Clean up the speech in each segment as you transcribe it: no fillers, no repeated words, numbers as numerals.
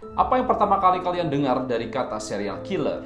Apa yang pertama kali kalian dengar dari kata serial killer?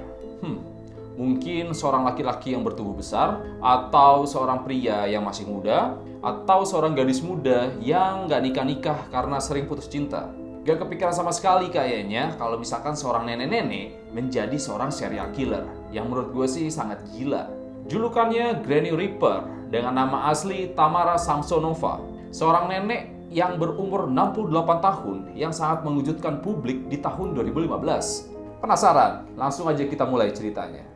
Mungkin seorang laki-laki yang bertubuh besar, atau seorang pria yang masih muda, atau seorang gadis muda yang gak nikah-nikah karena sering putus cinta. Gak kepikiran sama sekali kayaknya kalau misalkan seorang nenek-nenek menjadi seorang serial killer, yang menurut gue sih sangat gila. Julukannya Granny Reaper dengan nama asli Tamara Samsonova, seorang nenek yang berumur 68 tahun yang sangat mengejutkan publik di tahun 2015. Penasaran? Langsung aja kita mulai ceritanya.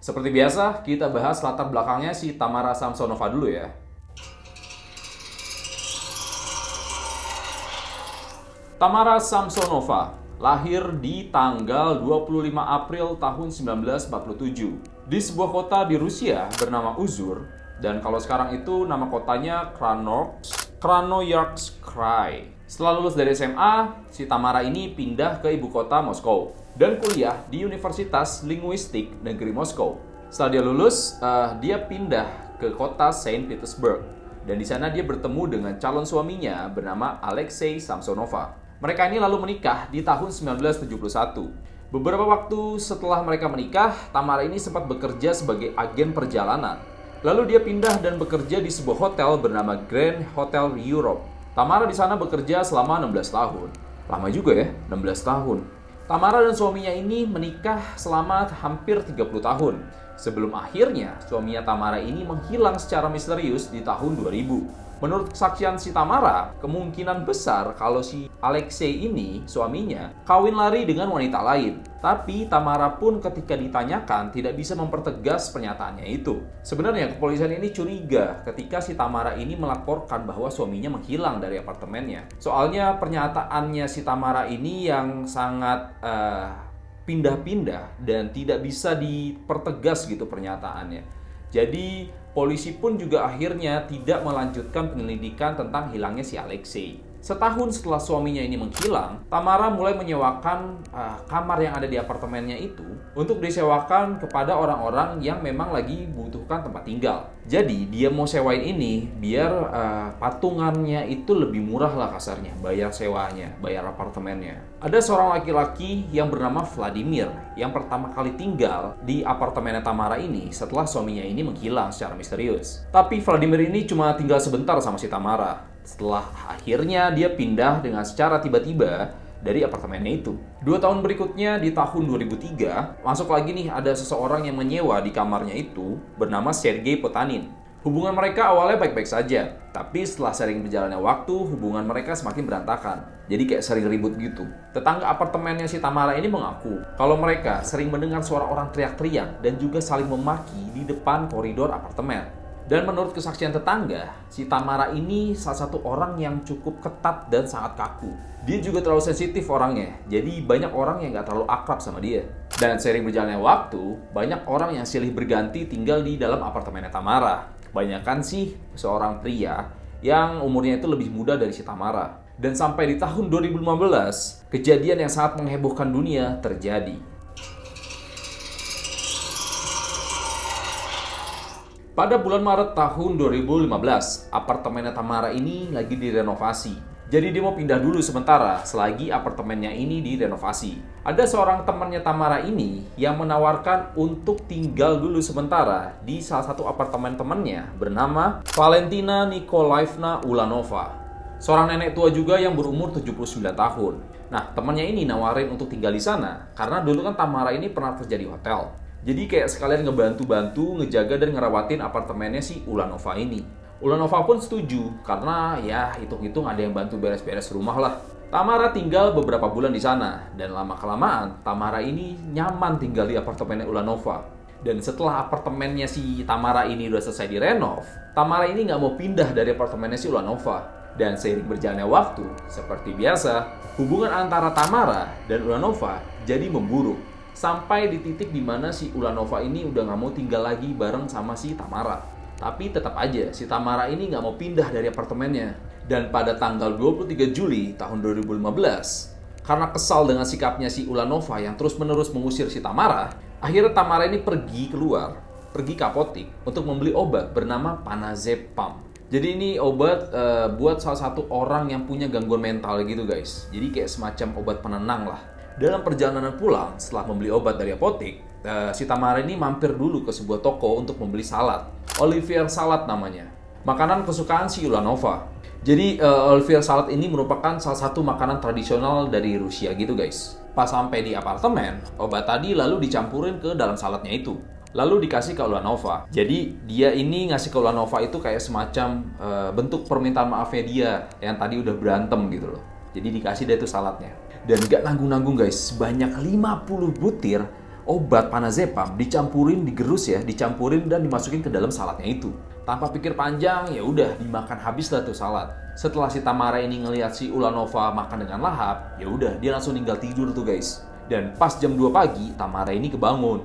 Seperti biasa, kita bahas latar belakangnya si Tamara Samsonova dulu ya. Tamara Samsonova lahir di tanggal 25 April tahun 1947 di sebuah kota di Rusia bernama Uzur, dan kalau sekarang itu nama kotanya Krasnoyarsk Krai. Setelah lulus dari SMA, si Tamara ini pindah ke ibu kota Moskow dan kuliah di Universitas Linguistik Negeri Moskow. Setelah dia lulus, dia pindah ke kota Saint Petersburg, dan di sana dia bertemu dengan calon suaminya bernama Alexei Samsonova. Mereka ini lalu menikah di tahun 1971. Beberapa waktu setelah mereka menikah, Tamara ini sempat bekerja sebagai agen perjalanan. Lalu dia pindah dan bekerja di sebuah hotel bernama Grand Hotel Europe. Tamara di sana bekerja selama 16 tahun. Lama juga ya, 16 tahun. Tamara dan suaminya ini menikah selama hampir 30 tahun. Sebelum akhirnya suaminya Tamara ini menghilang secara misterius di tahun 2000. Menurut kesaksian si Tamara, kemungkinan besar kalau si Alexei ini, suaminya, kawin lari dengan wanita lain. Tapi Tamara pun ketika ditanyakan tidak bisa mempertegas pernyataannya itu. Sebenarnya kepolisian ini curiga ketika si Tamara ini melaporkan bahwa suaminya menghilang dari apartemennya. Soalnya pernyataannya si Tamara ini yang sangat pindah-pindah dan tidak bisa dipertegas gitu pernyataannya. Jadi polisi pun juga akhirnya tidak melanjutkan penyelidikan tentang hilangnya si Alexei. Setahun setelah suaminya ini menghilang, Tamara mulai menyewakan kamar yang ada di apartemennya itu untuk disewakan kepada orang-orang yang memang lagi butuhkan tempat tinggal. Jadi dia mau sewain ini biar patungannya itu lebih murah lah kasarnya, bayar sewanya, bayar apartemennya. Ada seorang laki-laki yang bernama Vladimir yang pertama kali tinggal di apartemennya Tamara ini setelah suaminya ini menghilang secara misterius. Tapi Vladimir ini cuma tinggal sebentar sama si Tamara. Setelah akhirnya dia pindah dengan secara tiba-tiba dari apartemennya itu. 2 tahun berikutnya di tahun 2003, masuk lagi nih ada seseorang yang menyewa di kamarnya itu bernama Sergei Potanin. Hubungan mereka awalnya baik-baik saja, tapi setelah sering berjalannya waktu, hubungan mereka semakin berantakan. Jadi kayak sering ribut gitu. Tetangga apartemennya si Tamara ini mengaku kalau mereka sering mendengar suara orang teriak-teriak dan juga saling memaki di depan koridor apartemen. Dan menurut kesaksian tetangga, si Tamara ini salah satu orang yang cukup ketat dan sangat kaku. Dia juga terlalu sensitif orangnya, jadi banyak orang yang gak terlalu akrab sama dia. Dan sering berjalannya waktu, banyak orang yang silih berganti tinggal di dalam apartemennya Tamara. Kebanyakan sih seorang pria yang umurnya itu lebih muda dari si Tamara. Dan sampai di tahun 2015, kejadian yang sangat menghebohkan dunia terjadi. Pada bulan Maret tahun 2015, apartemennya Tamara ini lagi direnovasi. Jadi dia mau pindah dulu sementara selagi apartemennya ini direnovasi. Ada seorang temannya Tamara ini yang menawarkan untuk tinggal dulu sementara di salah satu apartemen temannya bernama Valentina Nikolaevna Ulanova. Seorang nenek tua juga yang berumur 79 tahun. Nah, temannya ini nawarin untuk tinggal di sana karena dulu kan Tamara ini pernah kerja di hotel. Jadi kayak sekalian ngebantu-bantu, ngejaga dan ngerawatin apartemennya si Ulanova ini. Ulanova pun setuju, karena ya hitung-hitung ada yang bantu beres-beres rumah lah. Tamara tinggal beberapa bulan di sana, dan lama-kelamaan Tamara ini nyaman tinggal di apartemennya Ulanova. Dan setelah apartemennya si Tamara ini udah selesai direnov, Tamara ini nggak mau pindah dari apartemennya si Ulanova. Dan seiring berjalannya waktu, seperti biasa, hubungan antara Tamara dan Ulanova jadi memburuk. Sampai di titik dimana si Ulanova ini udah nggak mau tinggal lagi bareng sama si Tamara. Tapi tetap aja, si Tamara ini nggak mau pindah dari apartemennya. Dan pada tanggal 23 Juli tahun 2015, karena kesal dengan sikapnya si Ulanova yang terus-menerus mengusir si Tamara, akhirnya Tamara ini pergi ke apotik untuk membeli obat bernama Panazepam. Jadi ini obat buat salah satu orang yang punya gangguan mental gitu guys. Jadi kayak semacam obat penenang lah. Dalam perjalanan pulang setelah membeli obat dari apotik, si Tamara ini mampir dulu ke sebuah toko untuk membeli salad. Olivier Salad namanya. Makanan kesukaan si Ulanova. Jadi Olivier Salad ini merupakan salah satu makanan tradisional dari Rusia gitu guys. Pas sampai di apartemen, obat tadi lalu dicampurin ke dalam saladnya itu. Lalu dikasih ke Ulanova. Jadi dia ini ngasih ke Ulanova itu kayak semacam bentuk permintaan maafnya dia yang tadi udah berantem gitu loh. Jadi dikasih dia itu saladnya. Dan gak nanggung-nanggung guys, sebanyak 50 butir obat Panazepam dicampurin dan dimasukin ke dalam saladnya itu. Tanpa pikir panjang, ya udah dimakan habis lah tuh salad. Setelah si Tamara ini ngelihat si Ulanova makan dengan lahap, ya udah dia langsung tinggal tidur tuh guys. Dan pas jam 2 pagi, Tamara ini kebangun.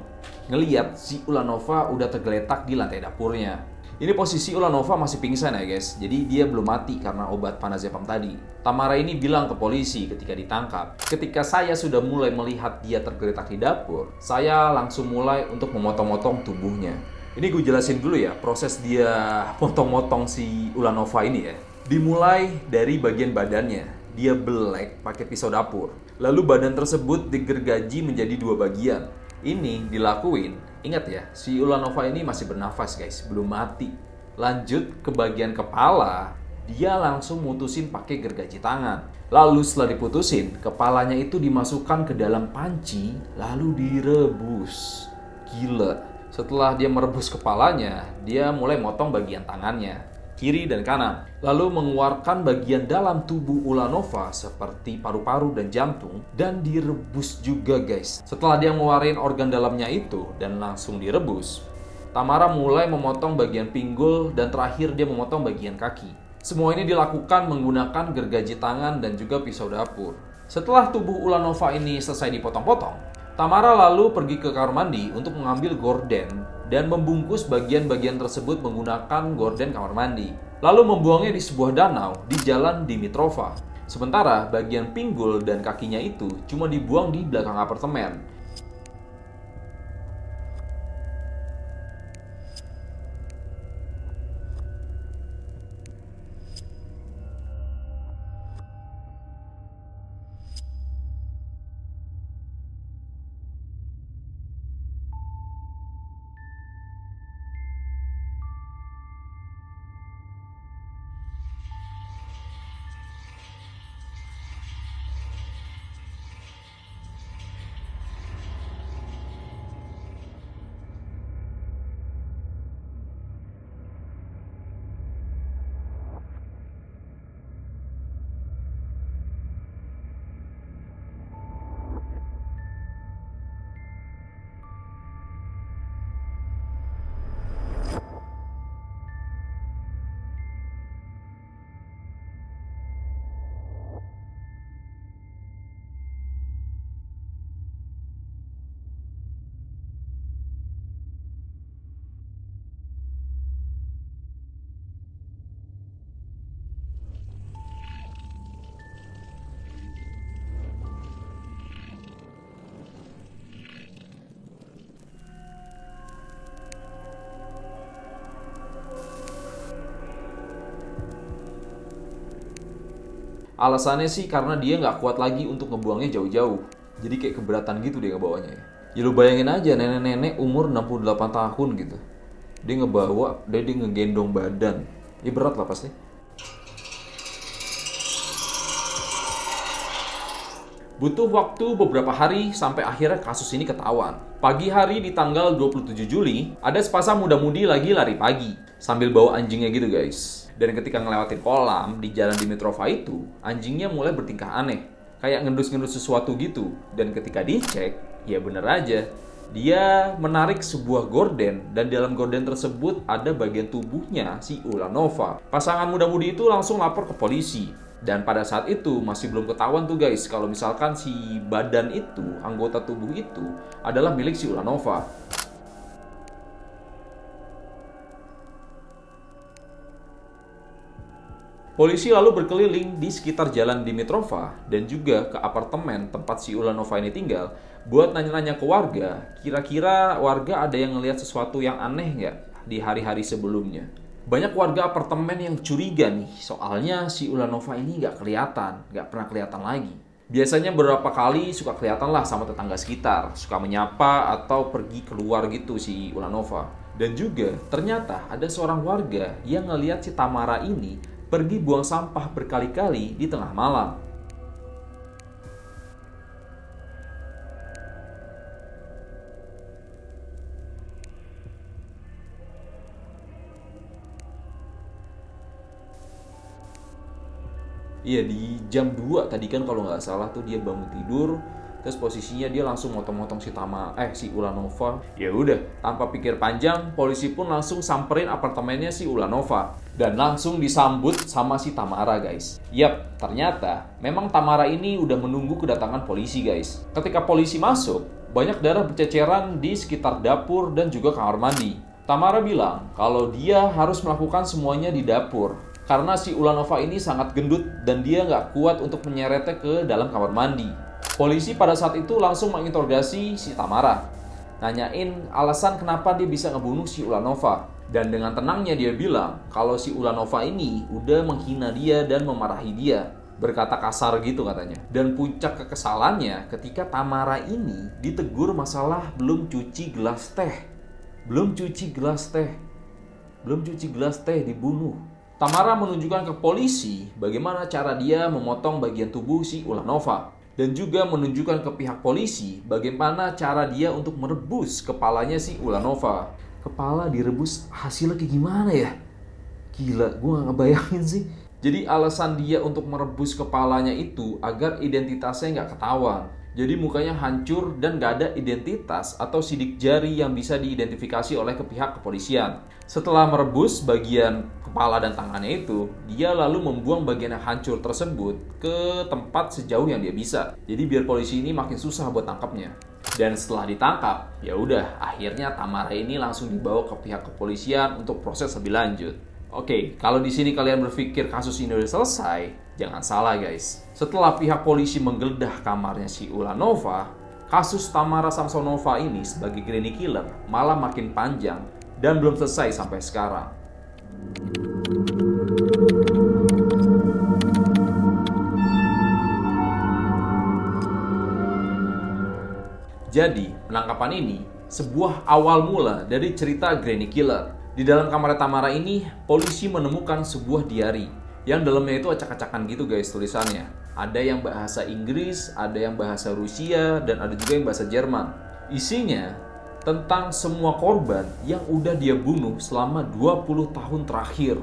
Ngeliat si Ulanova udah tergeletak di lantai dapurnya. Ini posisi Ulanova masih pingsan ya guys. Jadi dia belum mati karena obat Panazepam tadi. Tamara ini bilang ke polisi ketika ditangkap. Ketika saya sudah mulai melihat dia tergeletak di dapur, saya langsung mulai untuk memotong-motong tubuhnya. Ini gue jelasin dulu ya proses dia motong-motong si Ulanova ini ya. Dimulai dari bagian badannya. Dia belek pakai pisau dapur. Lalu badan tersebut digergaji menjadi 2 bagian. Ini dilakuin, ingat ya, si Ulanova ini masih bernafas guys, belum mati. Lanjut ke bagian kepala, dia langsung mutusin pakai gergaji tangan. Lalu setelah diputusin, kepalanya itu dimasukkan ke dalam panci, lalu direbus. Gila, setelah dia merebus kepalanya, dia mulai motong bagian tangannya, kiri dan kanan. Lalu mengeluarkan bagian dalam tubuh Ulanova seperti paru-paru dan jantung dan direbus juga guys. Setelah dia ngeluarin organ dalamnya itu dan langsung direbus, Tamara mulai memotong bagian pinggul dan terakhir dia memotong bagian kaki. Semua ini dilakukan menggunakan gergaji tangan dan juga pisau dapur. Setelah tubuh Ulanova ini selesai dipotong-potong, Tamara lalu pergi ke kamar mandi untuk mengambil gorden dan membungkus bagian-bagian tersebut menggunakan gorden kamar mandi. Lalu membuangnya di sebuah danau di jalan Dimitrova. Sementara bagian pinggul dan kakinya itu cuma dibuang di belakang apartemen. Alasannya sih karena dia nggak kuat lagi untuk ngebuangnya jauh-jauh. Jadi kayak keberatan gitu dia ngebawanya. Ya lu bayangin aja nenek-nenek umur 68 tahun gitu. Dia ngebawa, dia ngegendong badan. Ya berat lah pasti. Butuh waktu beberapa hari sampai akhirnya kasus ini ketahuan. Pagi hari di tanggal 27 Juli, ada sepasang muda-mudi lagi lari pagi sambil bawa anjingnya gitu guys. Dan ketika ngelewatin kolam di jalan Dimitrova itu, anjingnya mulai bertingkah aneh. Kayak ngendus-ngendus sesuatu gitu. Dan ketika dicek, ya bener aja. Dia menarik sebuah gorden dan di dalam gorden tersebut ada bagian tubuhnya si Ulanova. Pasangan muda-mudi itu langsung lapor ke polisi. Dan pada saat itu masih belum ketahuan tuh guys kalau misalkan si badan itu, anggota tubuh itu adalah milik si Ulanova. Polisi lalu berkeliling di sekitar jalan Dimitrova dan juga ke apartemen tempat si Ulanova ini tinggal buat nanya-nanya ke warga, kira-kira warga ada yang ngelihat sesuatu yang aneh nggak di hari-hari sebelumnya. Banyak warga apartemen yang curiga nih, soalnya si Ulanova ini nggak pernah kelihatan lagi. Biasanya beberapa kali suka kelihatan lah sama tetangga sekitar, suka menyapa atau pergi keluar gitu si Ulanova. Dan juga ternyata ada seorang warga yang ngelihat si Tamara ini pergi buang sampah berkali-kali di tengah malam. Iya, di jam 2 tadi kan kalau nggak salah tuh dia bangun tidur, terus posisinya dia langsung motong-motong si Ulanova. Ya udah, tanpa pikir panjang, polisi pun langsung samperin apartemennya si Ulanova dan langsung disambut sama si Tamara, guys. Yap, ternyata memang Tamara ini udah menunggu kedatangan polisi, guys. Ketika polisi masuk, banyak darah berceceran di sekitar dapur dan juga kamar mandi. Tamara bilang kalau dia harus melakukan semuanya di dapur karena si Ulanova ini sangat gendut dan dia nggak kuat untuk menyeretnya ke dalam kamar mandi. Polisi pada saat itu langsung menginterogasi si Tamara, nanyain alasan kenapa dia bisa ngebunuh si Ulanova. Dan dengan tenangnya dia bilang kalau si Ulanova ini udah menghina dia dan memarahi dia, berkata kasar gitu katanya. Dan puncak kekesalannya ketika Tamara ini ditegur masalah belum cuci gelas teh dibunuh. Tamara menunjukkan ke polisi bagaimana cara dia memotong bagian tubuh si Ulanova. Dan juga menunjukkan ke pihak polisi bagaimana cara dia untuk merebus kepalanya si Ulanova. Kepala direbus hasilnya kayak gimana ya? Gila, gue gak ngebayangin sih. Jadi alasan dia untuk merebus kepalanya itu agar identitasnya gak ketahuan. Jadi mukanya hancur dan gak ada identitas atau sidik jari yang bisa diidentifikasi oleh pihak kepolisian. Setelah merebus bagian kepala dan tangannya itu, dia lalu membuang bagian yang hancur tersebut ke tempat sejauh yang dia bisa. Jadi biar polisi ini makin susah buat tangkapnya. Dan setelah ditangkap, ya udah akhirnya Tamara ini langsung dibawa ke pihak kepolisian untuk proses lebih lanjut. Oke, kalau di sini kalian berpikir kasus ini udah selesai, jangan salah guys. Setelah pihak polisi menggeledah kamarnya si Ulanova, kasus Tamara Samsonova ini sebagai granny killer malah makin panjang dan belum selesai sampai sekarang. Jadi, penangkapan ini sebuah awal mula dari cerita granny killer. Di dalam kamar Tamara ini, polisi menemukan sebuah diary yang dalamnya itu acak-acakan gitu guys tulisannya. Ada yang bahasa Inggris, ada yang bahasa Rusia, dan ada juga yang bahasa Jerman. Isinya tentang semua korban yang udah dia bunuh selama 20 tahun terakhir.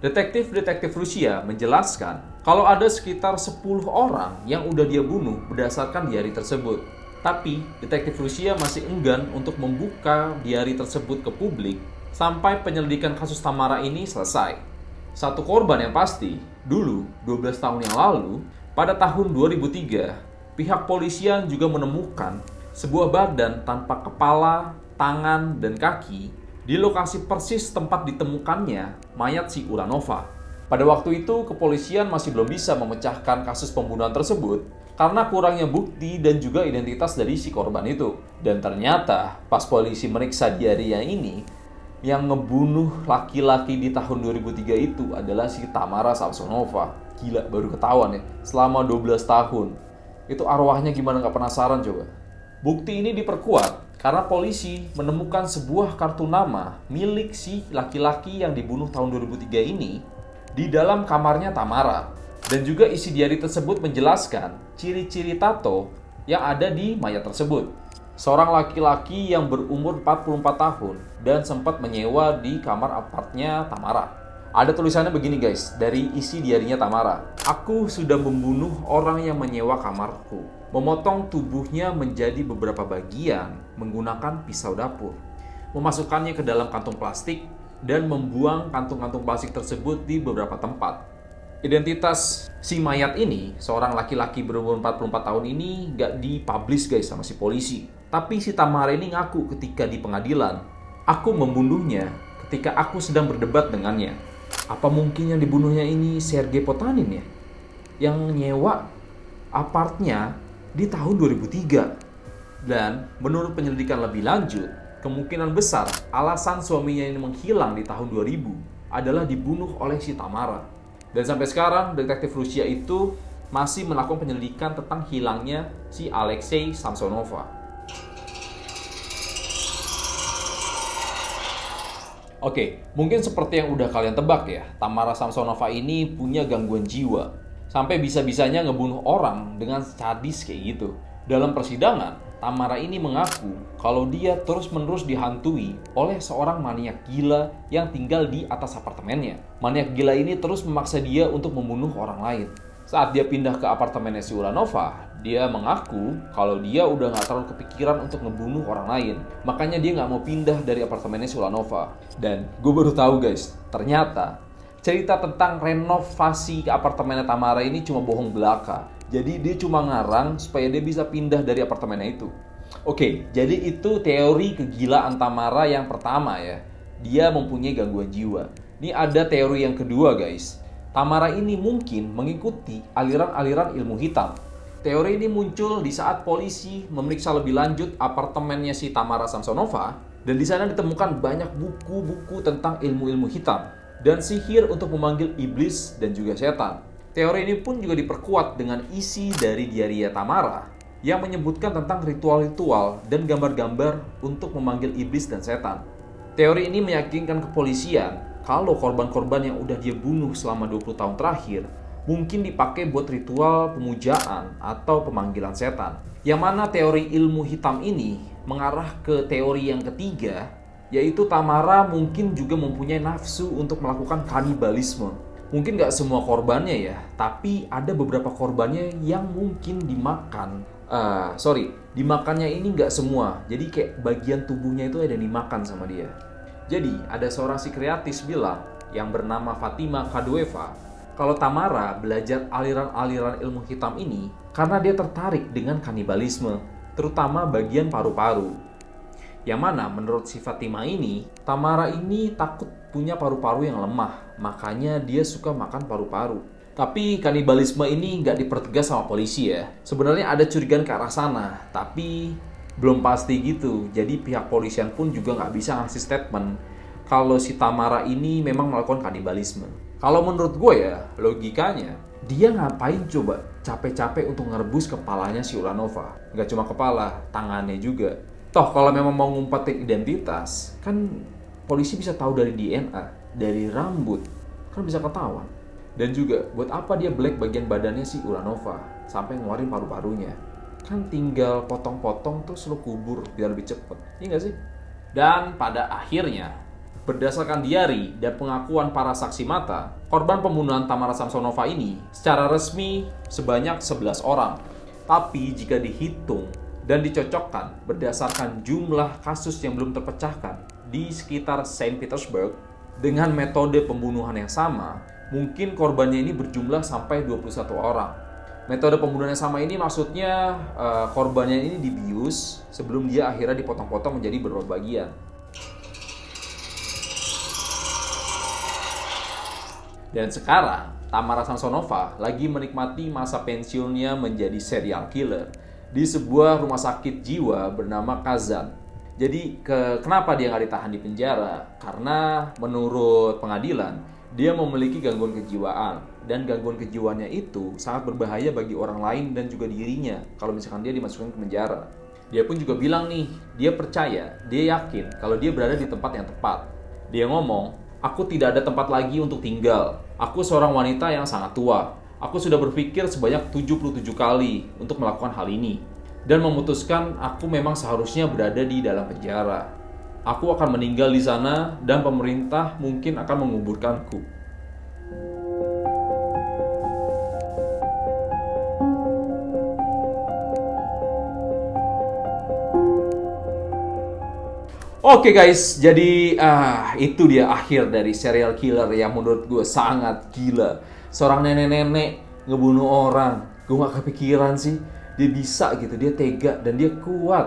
Detektif-detektif Rusia menjelaskan kalau ada sekitar 10 orang yang udah dia bunuh berdasarkan diary tersebut. Tapi detektif Rusia masih enggan untuk membuka diary tersebut ke publik sampai penyelidikan kasus Tamara ini selesai. Satu korban yang pasti, dulu 12 tahun yang lalu, pada tahun 2003, pihak polisian juga menemukan sebuah badan tanpa kepala, tangan, dan kaki di lokasi persis tempat ditemukannya mayat si Ulanova. Pada waktu itu, kepolisian masih belum bisa memecahkan kasus pembunuhan tersebut karena kurangnya bukti dan juga identitas dari si korban itu. Dan ternyata, pas polisi meriksa diary ini, yang ngebunuh laki-laki di tahun 2003 itu adalah si Tamara Samsonova. Gila, baru ketahuan ya, selama 12 tahun. Itu arwahnya gimana gak penasaran coba? Bukti ini diperkuat karena polisi menemukan sebuah kartu nama milik si laki-laki yang dibunuh tahun 2003 ini di dalam kamarnya Tamara. Dan juga isi diary tersebut menjelaskan ciri-ciri tato yang ada di mayat tersebut. Seorang laki-laki yang berumur 44 tahun dan sempat menyewa di kamar apartnya Tamara. Ada tulisannya begini guys, dari isi diarinya Tamara. Aku sudah membunuh orang yang menyewa kamarku, memotong tubuhnya menjadi beberapa bagian menggunakan pisau dapur, memasukkannya ke dalam kantung plastik, dan membuang kantung-kantung plastik tersebut di beberapa tempat. Identitas si mayat ini, seorang laki-laki berumur 44 tahun ini, gak dipublish guys sama si polisi. Tapi si Tamara ini ngaku ketika di pengadilan, aku membunuhnya ketika aku sedang berdebat dengannya. Apa mungkin yang dibunuhnya ini Sergei Potanin ya? Yang nyewa apartnya di tahun 2003. Dan menurut penyelidikan lebih lanjut, kemungkinan besar alasan suaminya ini menghilang di tahun 2000 adalah dibunuh oleh si Tamara. Dan sampai sekarang detektif Rusia itu masih melakukan penyelidikan tentang hilangnya si Alexei Samsonova. Oke, mungkin seperti yang udah kalian tebak ya, Tamara Samsonova ini punya gangguan jiwa. Sampai bisa-bisanya ngebunuh orang dengan sadis kayak gitu. Dalam persidangan, Tamara ini mengaku kalau dia terus-menerus dihantui oleh seorang maniak gila yang tinggal di atas apartemennya. Maniak gila ini terus memaksa dia untuk membunuh orang lain. Saat dia pindah ke apartemennya si Ulanova, dia mengaku kalau dia udah gak terlalu kepikiran untuk ngebunuh orang lain. Makanya dia gak mau pindah dari apartemennya si Ulanova. Dan gue baru tahu guys, ternyata cerita tentang renovasi ke apartemennya Tamara ini cuma bohong belaka. Jadi dia cuma ngarang supaya dia bisa pindah dari apartemennya itu. Oke, jadi itu teori kegilaan Tamara yang pertama ya. Dia mempunyai gangguan jiwa. Ini ada teori yang kedua guys. Tamara ini mungkin mengikuti aliran-aliran ilmu hitam. Teori ini muncul di saat polisi memeriksa lebih lanjut apartemennya si Tamara Samsonova, dan di sana ditemukan banyak buku-buku tentang ilmu-ilmu hitam dan sihir untuk memanggil iblis dan juga setan. Teori ini pun juga diperkuat dengan isi dari diaria Tamara yang menyebutkan tentang ritual-ritual dan gambar-gambar untuk memanggil iblis dan setan. Teori ini meyakinkan kepolisian kalau korban-korban yang udah dia bunuh selama 20 tahun terakhir mungkin dipakai buat ritual pemujaan atau pemanggilan setan. Yang mana teori ilmu hitam ini mengarah ke teori yang ketiga, yaitu Tamara mungkin juga mempunyai nafsu untuk melakukan kanibalisme. Mungkin gak semua korbannya ya, tapi ada beberapa korbannya yang mungkin dimakan. Dimakannya ini gak semua, jadi kayak bagian tubuhnya itu ada yang dimakan sama dia. Jadi ada seorang psikiatis bilang yang bernama Fatima Kadueva kalau Tamara belajar aliran-aliran ilmu hitam ini karena dia tertarik dengan kanibalisme, terutama bagian paru-paru. Yang mana menurut si Fatima ini, Tamara ini takut punya paru-paru yang lemah, makanya dia suka makan paru-paru. Tapi kanibalisme ini nggak dipertegas sama polisi ya. Sebenarnya ada curigaan ke arah sana, tapi belum pasti gitu. Jadi pihak polisian pun juga nggak bisa ngasih statement kalau si Tamara ini memang melakukan kanibalisme. Kalau menurut gue ya, logikanya dia ngapain coba capek-capek untuk ngerebus kepalanya si Ulanova. Nggak cuma kepala, tangannya juga. Toh kalau memang mau ngumpetin identitas, kan polisi bisa tahu dari DNA, dari rambut, kan bisa ketahuan. Dan juga buat apa dia black bagian badannya si Ulanova sampai ngeluarin paru-parunya. Kan tinggal potong-potong terus lo kubur biar lebih cepet, iya nggak sih? Dan pada akhirnya, berdasarkan diari dan pengakuan para saksi mata, korban pembunuhan Tamara Samsonova ini secara resmi sebanyak 11 orang. Tapi jika dihitung dan dicocokkan berdasarkan jumlah kasus yang belum terpecahkan di sekitar Saint Petersburg dengan metode pembunuhan yang sama, mungkin korbannya ini berjumlah sampai 21 orang. Metode pembunuhan yang sama ini maksudnya korbannya ini dibius sebelum dia akhirnya dipotong-potong menjadi beberapa bagian. Dan sekarang, Tamara Samsonova lagi menikmati masa pensiunnya menjadi serial killer di sebuah rumah sakit jiwa bernama Kazan. Jadi, kenapa dia nggak ditahan di penjara? Karena menurut pengadilan, dia memiliki gangguan kejiwaan. Dan gangguan kejiwaannya itu sangat berbahaya bagi orang lain dan juga dirinya kalau misalkan dia dimasukkan ke penjara. Dia pun juga bilang nih, dia percaya, dia yakin kalau dia berada di tempat yang tepat. Dia ngomong, "Aku tidak ada tempat lagi untuk tinggal. Aku seorang wanita yang sangat tua. Aku sudah berpikir sebanyak 77 kali untuk melakukan hal ini. Dan memutuskan aku memang seharusnya berada di dalam penjara. Aku akan meninggal di sana dan pemerintah mungkin akan menguburkanku. Oke guys, jadi itu dia akhir dari serial killer yang menurut gue sangat gila. Seorang nenek-nenek ngebunuh orang. Gue gak kepikiran sih, dia bisa gitu, dia tega dan dia kuat.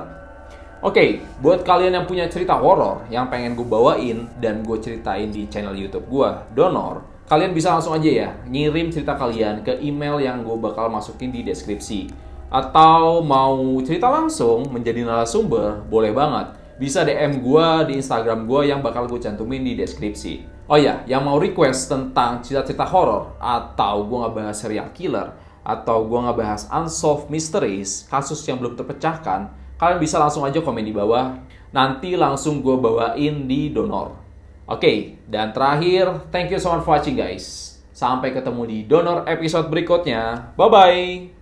Oke, buat kalian yang punya cerita horor yang pengen gue bawain dan gue ceritain di channel YouTube gue, Donor, kalian bisa langsung aja ya ngirim cerita kalian ke email yang gue bakal masukin di deskripsi. Atau mau cerita langsung menjadi narasumber, boleh banget. Bisa DM gue di Instagram gue yang bakal gue cantumin di deskripsi. Oh ya, yang mau request tentang cerita-cerita horor atau gue ngebahas serial killer atau gue ngebahas unsolved mysteries, kasus yang belum terpecahkan, kalian bisa langsung aja komen di bawah. Nanti langsung gue bawain di Donor. Oke, dan terakhir, thank you so much for watching guys. Sampai ketemu di Donor episode berikutnya. Bye-bye!